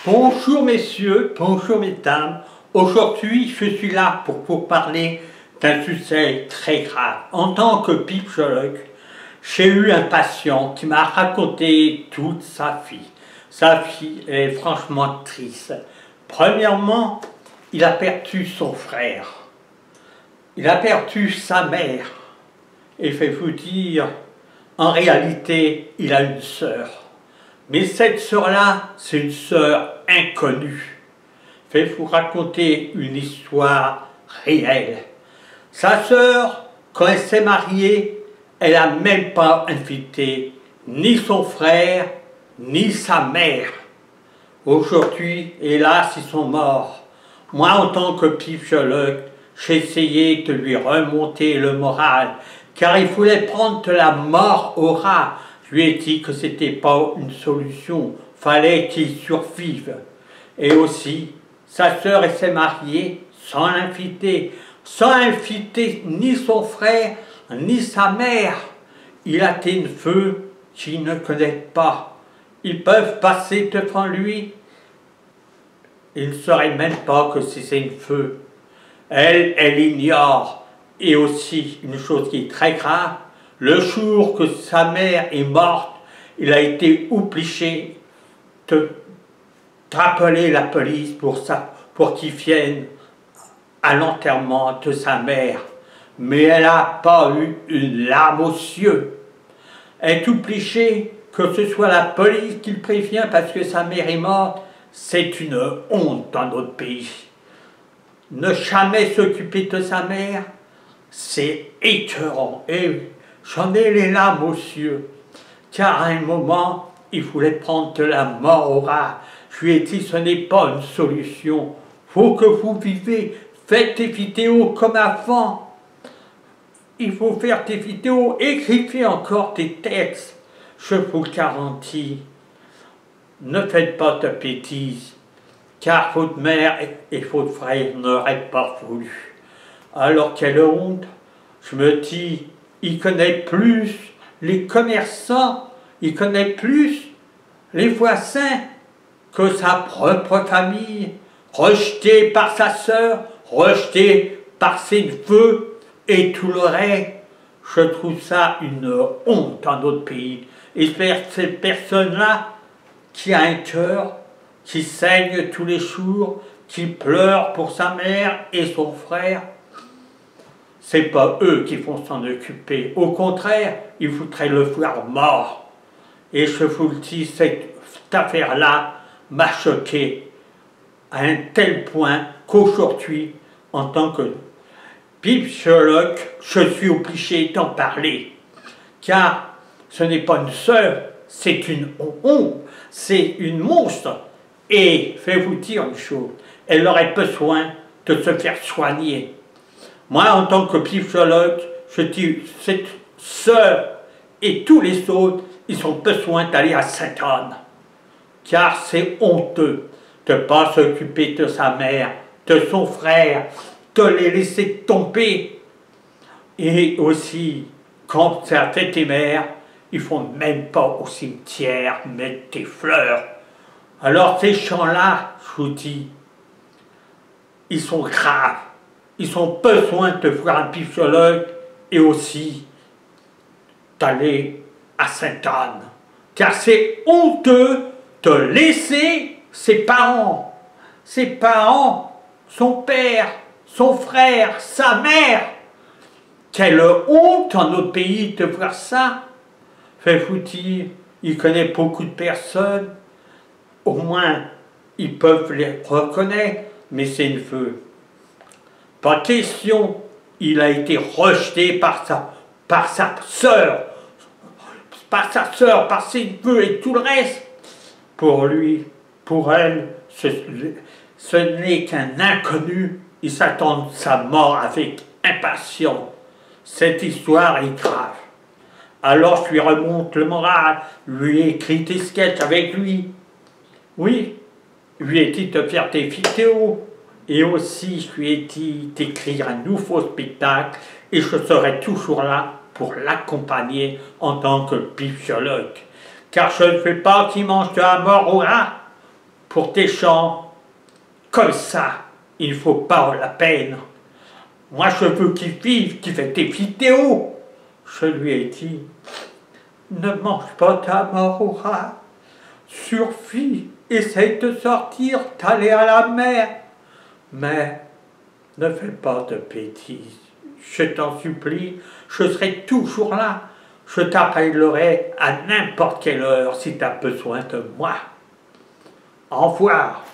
Bonjour messieurs, bonjour mesdames. Aujourd'hui, je suis là pour vous parler d'un sujet très grave. En tant que pipsologue, j'ai eu un patient qui m'a raconté toute sa vie. Sa vie est franchement triste. Premièrement, il a perdu son frère. Il a perdu sa mère. Et je vais vous dire, en réalité, il a une sœur. Mais cette sœur-là, c'est une sœur inconnue. Je vais vous raconter une histoire réelle. Sa sœur, quand elle s'est mariée, elle n'a même pas invité ni son frère, ni sa mère. Aujourd'hui, hélas, ils sont morts. Moi, en tant que pipsologue, j'ai essayé de lui remonter le moral, car il voulait prendre de la mort au rat. Je lui ai dit que ce n'était pas une solution, fallait qu'il survive. Et aussi, sa sœur s'est mariée sans l'inviter ni son frère, ni sa mère. Il a des neveux qu'il ne connaît pas. Ils peuvent passer devant lui. Il ne saurait même pas que c'est ses neveux. Elle ignore. Et aussi, une chose qui est très grave, le jour que sa mère est morte, il a été obligé d'appeler la police pour qu'ils viennent à l'enterrement de sa mère. Mais elle n'a pas eu une larme aux yeux. Elle est obligée que ce soit la police qui le prévient parce que sa mère est morte. C'est une honte dans notre pays. Ne jamais s'occuper de sa mère, c'est écœurant. Et j'en ai les larmes aux yeux. Car à un moment, il voulait prendre de la mort au rat. Je lui ai dit, ce n'est pas une solution. Il faut que vous vivez. Faites des vidéos comme avant. Il faut faire des vidéos. Écrivez encore des textes. Je vous le garantis. Ne faites pas de bêtises. Car votre mère et votre frère n'auraient pas voulu. Alors quelle honte. Je me dis, il connaît plus les commerçants, il connaît plus les voisins que sa propre famille, rejeté par sa sœur, rejeté par ses neveux et tout le reste. Je trouve ça une honte dans notre pays. Et cette personne-là qui a un cœur, qui saigne tous les jours, qui pleure pour sa mère et son frère, c'est pas eux qui vont s'en occuper. Au contraire, ils voudraient le voir mort. Et je vous le dis, cette affaire-là m'a choqué à un tel point qu'aujourd'hui, en tant que pipsologue, je suis obligé d'en parler. Car ce n'est pas une sœur, c'est une honte, c'est une monstre. Et je vais vous dire une chose, elle aurait besoin de se faire soigner. Moi, en tant que pipsologue, je dis, cette sœur et tous les autres, ils ont besoin d'aller à Sainte-Anne. Car c'est honteux de ne pas s'occuper de sa mère, de son frère, de les laisser tomber. Et aussi, quand certains mères, ils ne font même pas au cimetière mettre des fleurs. Alors ces gens-là, je vous dis, ils sont graves. Ils ont besoin de voir un pipsologue et aussi d'aller à Sainte-Anne. Car c'est honteux de laisser ses parents, son père, son frère, sa mère. Quelle honte dans notre pays de voir ça. Je vais vous dire, il connaît beaucoup de personnes, au moins ils peuvent les reconnaître, mais c'est une neveu. Pas question, il a été rejeté par sa sœur, par ses neveux et tout le reste. Pour lui, pour elle, ce n'est qu'un inconnu. Il s'attend à sa mort avec impatience. Cette histoire est grave. Alors je lui remonte le moral, lui ai écrit des sketchs avec lui. Oui, lui ai dit de faire des vidéos. Et aussi, je lui ai dit d'écrire un nouveau spectacle et je serai toujours là pour l'accompagner en tant que pipsologue. Car je ne veux pas qu'il mange de la mort au rat. pour tes chants, comme ça, il ne faut pas la peine. Moi je veux qu'il vive, qu'il fait tes vidéos. Je lui ai dit, ne mange pas ta mort au rat, survie, essaye de sortir, d'aller à la mer, mais ne fais pas de bêtises, je t'en supplie, je serai toujours là, je t'appellerai à n'importe quelle heure si tu as besoin de moi. Au revoir.